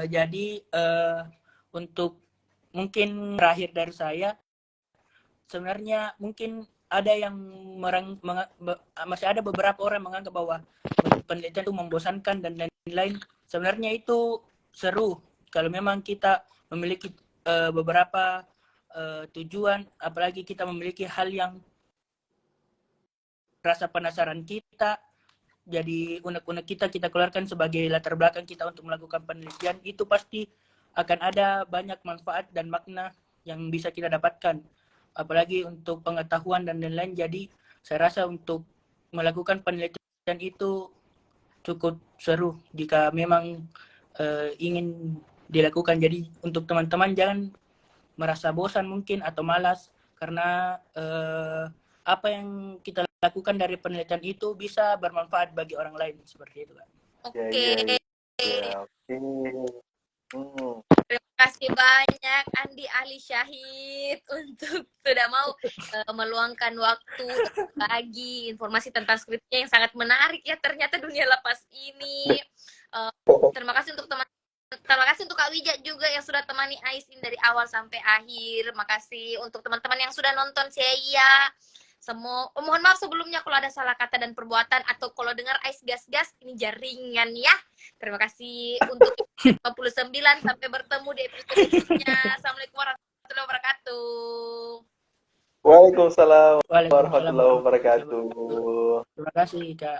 Jadi untuk mungkin terakhir dari saya, sebenarnya mungkin ada yang masih ada beberapa orang menganggap bahwa penelitian itu membosankan dan lain-lain. Sebenarnya itu seru kalau memang kita memiliki beberapa tujuan, apalagi kita memiliki hal yang rasa penasaran kita. Jadi unek-unek kita keluarkan sebagai latar belakang kita untuk melakukan penelitian, itu pasti akan ada banyak manfaat dan makna yang bisa kita dapatkan. Apalagi untuk pengetahuan dan lain-lain. Jadi saya rasa untuk melakukan penelitian itu cukup seru jika memang ingin dilakukan. Jadi untuk teman-teman jangan merasa bosan mungkin atau malas, karena apa yang kita lakukan dari penelitian itu bisa bermanfaat bagi orang lain, seperti itu kan. Oke. Terima kasih banyak Andi Ali Syahid untuk sudah mau meluangkan waktu bagi informasi tentang skripnya yang sangat menarik ya, ternyata dunia lapas ini. Terima kasih untuk Kak Wija juga yang sudah temani Aisin dari awal sampai akhir. Makasih untuk teman-teman yang sudah nonton saya. Mohon maaf sebelumnya kalau ada salah kata dan perbuatan, atau kalau dengar Ais gas-gas, ini jaringan ya. Terima kasih untuk 59. Sampai bertemu di episode berikutnya. Assalamualaikum warahmatullahi wabarakatuh. Waalaikumsalam warahmatullahi wabarakatuh. Terima kasih Kak.